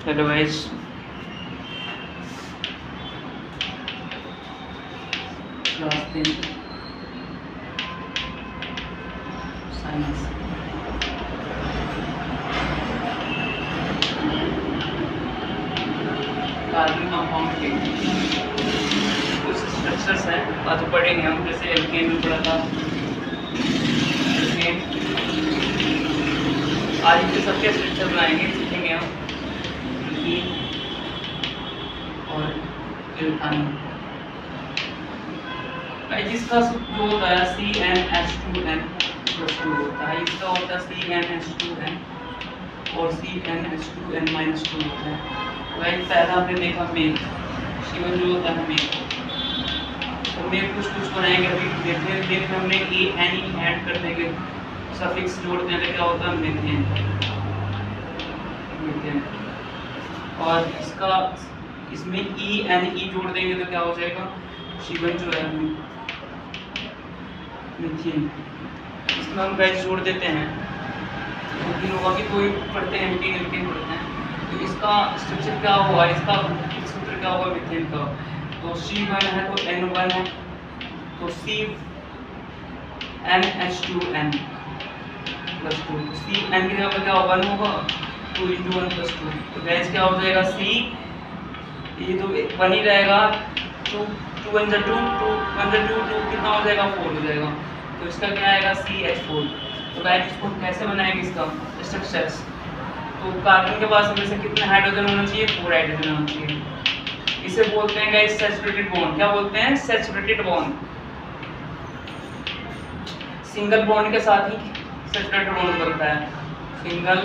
Hello guys, class 10 science. Carbon compound के कुछ structures हैं, आज पढ़ेंगे हम। जैसे एल्केन में पढ़ा था एल्केन, आज के सबके स्ट्रक्चर बनाएंगे, सीखेंगे हम एल्कीन और एल्काइन। जिसका जो होता है CnH2n+2 होता है, इसका होता है CnH2n और CnH2n-2 होता है। वही पहला हमने देखा मेल, C1 जो होता है मेल, तो मेल कुछ बनाएंगे। अभी देखते हैं हमने ANE ऐड कर देंगे, सफिक्स जोड़ते हैं तो क्या होता है मीथेन। और इसका इसमें ENE जोड़ देंगे तो क्या हो जाएगा C1 जो है मीथेन। इसमें हम गैस जोड़ देते हैं तो होगा कि कोई पढ़ते हैं एल्कीन पढ़ते हैं, तो इसका स्ट्रक्चर क्या होगा, इसका सूत्र क्या होगा मीथेन का। तो C1 है तो N1 है, तो CnH2n+2, तो Cn की जगह पर क्या होगा 1 होगा, 2 × 1+2, तो गैस क्या हो जाएगा C, ये तो 1 ही रहेगा, 2 2 1 2 कितना हो जाएगा 4 हो जाएगा, तो इसका क्या आएगा CH4। तो गाइस इसको कैसे बनाएंगे इसका स्ट्रक्चर्स। तो कार्बन के पास हमें से कितने हाइड्रोजन होना चाहिए, 4 हाइड्रोजन होना चाहिए। इसे बोलते हैं गाइस सैचुरेटेड बॉन्ड। क्या बोलते हैं, सैचुरेटेड बॉन्ड। सिंगल बॉन्ड के साथ ही सैचुरेटेड बॉन्ड बनता है, सिंगल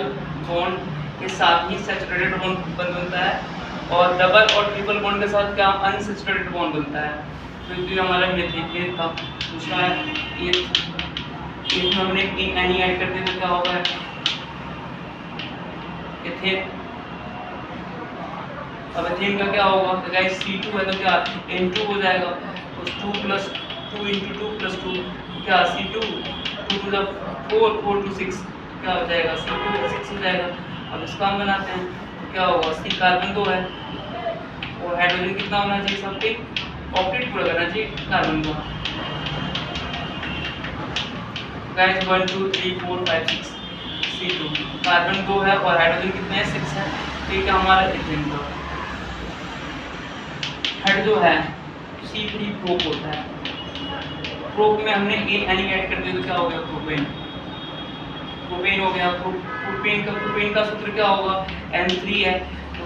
बॉन्ड के साथ ही सैचुरेटेड बॉन्ड बनता है, और डबल और ट्रिपल बॉन्ड के साथ क्या अनसैचुरेटेड बॉन्ड बनता है। तो ये हमारा मीथेन था। दूसरा है ये हमने NE ऐड कर दिया तो क्या होगा एथेन। अब एथेन का क्या होगा, तो गाइस C2 है तो क्या N2 हो जाएगा, तो 2 + 2 × 2+2 क्या C2, 2 to the 4 4 to 6 क्या हो जाएगा C2 6 हो जाएगा। अब इसका हम बनाते हैं तो क्या होगा, C कार्बन 2 है और हाइड्रोजन कितना होना चाहिए, सब पे ऑक्टेट पूरा करना चाहिए कार्बन का। गाइस 1 2 3 4 5 6 C2, कार्बन 2 है और हाइड्रोजन कितने हैं 6 है, ठीक है। हमारा इथेन का हेड जो है C3 प्रोप होता है। प्रोप में हमने ANE ऐड कर दिया तो क्या हो गया प्रोपेन, प्रोपेन हो गया। प्रोपेन का सूत्र क्या होगा N3 है, तो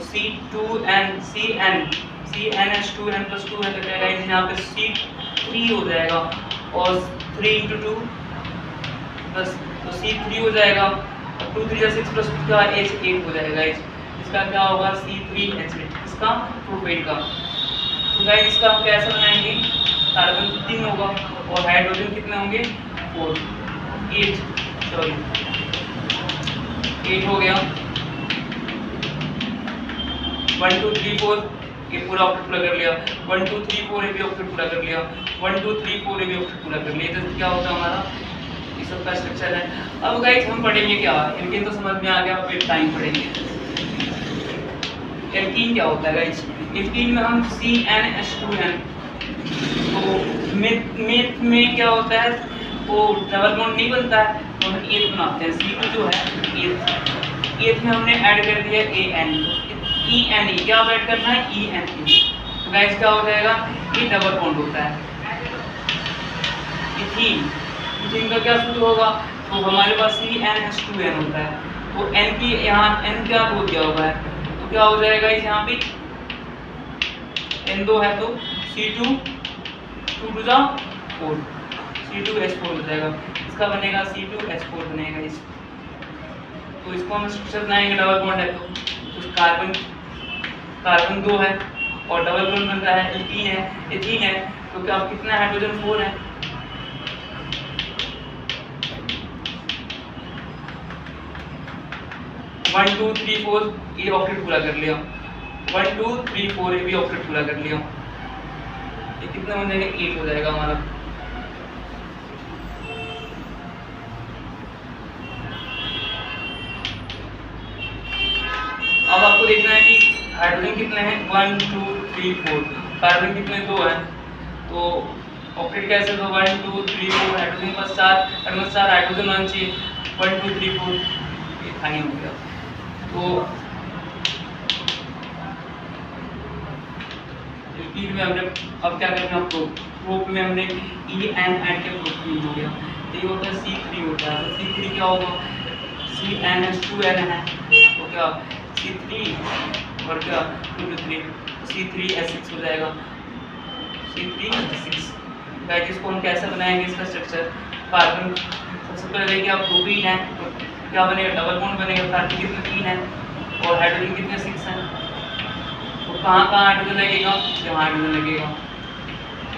CnH2n+2 है तो क्या गाइस यहाँ पे C3 हो जाएगा, और 3 × 2 प्लस तो C3 हो जाएगा, और 2 3 6 प्लस क्या H8 हो जाएगा। इसका क्या होगा C3H8, इसका प्रोपेन का। तो गाइस इसका हम कैसे बनाएंगे, कार्बन 3 होगा और हाइड्रोजन कितने होंगे 8 हो गया। 1 2 3 4 ये पूरा ऑक्टेट पूरा कर लिया, 1 2 3 4 ये भी ऑक्टेट पूरा कर लिया, 1 2 3 4 ये भी ऑक्टेट पूरा कर लिया। तो क्या होता है हमारा ये सब का स्ट्रक्चर है। अब गाइस हम पढ़ेंगे क्या, एल्कीन तो समझ में आ गया, अब एल्काइन पढ़ेंगे। एल्कीन क्या होता है गाइस, एल्कीन में हम CnH2n, तो मेथ में क्या होता है वो डबल बॉन्ड नहीं बनता है, तो हम एथ बनाते हैं। C2 जो है एथ में हमने ऐड कर दिया ANE, ENE क्या ऐड करना है ENE, तो गाइस क्या हो जाएगा ये डबल बॉन्ड होता है। इथीन का क्या सूत्र होगा, तो हमारे पास CnH2n होता है, तो N की यहाँ N क्या हो दिया हुआ है, तो क्या हो जाएगा इस यहाँ पे N2 है तो C2 2 to the 4 C2H4 हो जाएगा। इसका बनेगा C2H4 बनेगा इस, तो इसको हम स्ट्रक्चर बनाएंगे। डबल बॉन्ड है तो कार्बन 2 है और डबल बॉन्ड बन रहा है एथीन है, तो क्या कितना हाइड्रोजन 4 है, वन 2 3 4 ये ऑक्टेट पूरा कर लिया, 1 2 3 4 ये भी ऑक्टेट पूरा कर लिया। ये कितना हो जाएगा 8 हो जाएगा हमारा। अब आपको आपको देखना है कि हाइड्रोजन कितने हैं, 1 2 3 4, कार्बन कितने, 2 हैं, तो ऑक्टेट कैसे, तो 1 2 3 4, हाइड्रोजन के पास 4, कार्बन 4, हाइड्रोजन होना चाहिए 1 2 3 4, ये खाली हो गया। तो स्पीड में हमने अब क्या करना है, प्रोप में हमने ई एन एड के प्रोटीन हो गया, तो ये होता है C3 होता है, तो C3 क्या होगा, CnH2n है, तो क्या C3 और क्या 2 to 3, C3H6 हो जाएगा, C3H6। गाइस इसको हम कैसे बनाएंगे, इसका स्ट्रक्चर, कार्बन सबसे पहले क्या प्रोटीन है, तो क्या बनेगा, डबल बॉन्ड बनेगा, कार्बन कितने 3 है और हाइड्रोजन कितने 6 हैं, तो कहाँ कहाँ हाइड्रोजन लगेगा, यहाँ हाइड्रोजन लगेगा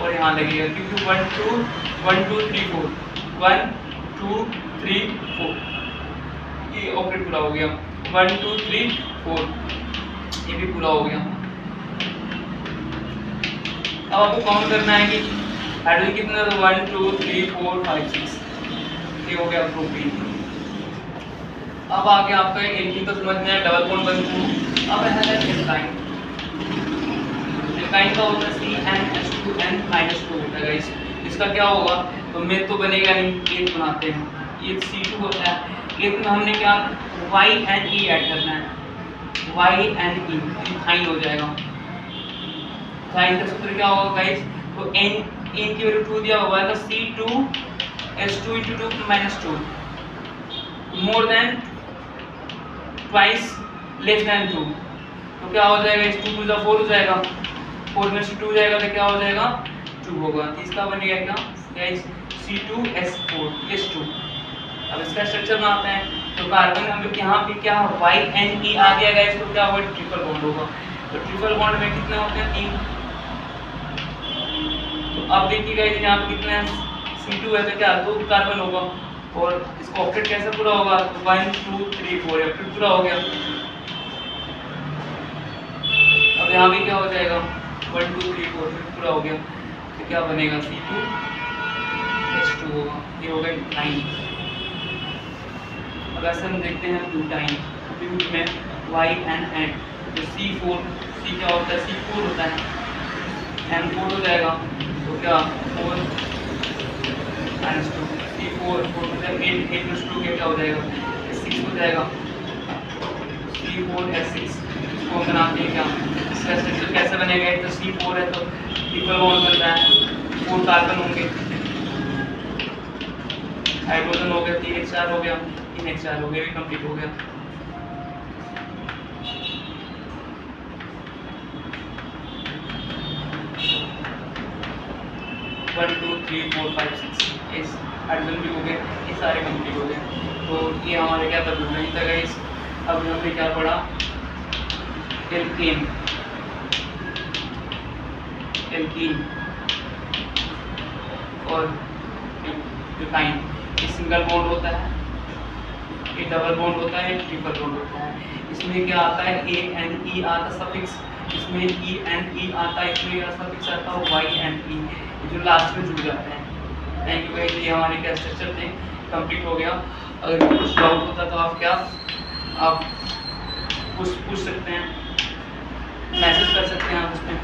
और यहाँ लगेगा, क्योंकि 1 2 3 4, 1 2 3 4, ये ऑक्टेट पूरा हो गया, 1 2 3 4, ये भी पूरा हो गया। अब आपको काउंट करना है कि हाइड्रोजन कितना, तो 1 2 3 4 5 6, ये हो गया प्रोटीन। अब आगे आपका एल्कीन तो समझ में आया, डबल बॉन्ड बनता। अब है एल्काइन, एल्काइन का होता है CnH2n-2 होता है गाइस, इसका क्या होगा, तो में तो बनेगा नहीं, एक बनाते हैं, ये C2 होता है, एक में हमने क्या YNE ऐड करना है, YNE इथाइन हो जाएगा। इथाइन का सूत्र क्या होगा गाइस, तो n की वैल्यू 2 दिया हुआ है, तो C2H2 × 2 - 2 more than twice less than 2, तो क्या हो जाएगा, इस 2 2 4 हो जाएगा, 4 में से 2 जाएगा तो क्या हो जाएगा 2 होगा, इसका बनेगा क्या गाइस C2S4 अब इसका स्ट्रक्चर बनाते हैं, तो कार्बन हम लोग यहाँ पे क्या YNE आ गया गाइस, तो क्या होगा ट्रिपल बॉन्ड होगा, तो ट्रिपल बॉन्ड में कितने होते हैं 3, तो अब देखिए गाइस यहाँ पे कितने C2 है, तो क्या 2 कार्बन होगा और इसका ऑक्टेट कैसे पूरा होगा, 1 2 3 4 ऑक्टेट पूरा हो गया। अब यहाँ भी क्या हो जाएगा 1 2 3 4 पूरा हो गया, तो क्या बनेगा C2H2 होगा, ये होगा इथाइन। अब ऐसे हम देखते हैं ब्यूटाइन, ब्यूट में YN तो C4, C क्या होता है, C4 होता है, N4 हो जाएगा, तो क्या 4 - 2 C4 4 8 8 + 2 क्या हो जाएगा 6 हो जाएगा, C4H6 इसको हम बनाते हैं क्या, इसका स्ट्रक्चर कैसे बनेगा, तो C4 है तो ट्रिपल बॉन्ड बन रहा है, 4 कार्बन होंगे, हाइड्रोजन हो गया, 3 H4 हो गया, 3 H4 हो गया, भी कंप्लीट हो गया। वन 2 3 4 5 6 इस हाइड्रोजन भी हो गए, ये सारे कंप्लीट हो गए, तो ये हमारे क्या बदल नहीं था गाइस। अब हमने क्या पढ़ा, एल्कीन, एल्कीन और ब्यूटाइन, ये सिंगल बॉन्ड होता है, ये डबल बॉन्ड होता है, ट्रिपल बॉन्ड होता है। इसमें क्या आता है ANE आता सफिक्स, इसमें ENE आता है, इसमें क्या सफिक्स आता है YNE, जो लास्ट में जुड़ जाते हैं। थैंक यू गाइस, ये हमारे क्या स्ट्रक्चर थे, कंप्लीट हो गया। अगर कुछ डाउट होता तो आप क्या आप पूछ सकते हैं, मैसेज कर सकते हैं आप उसमें।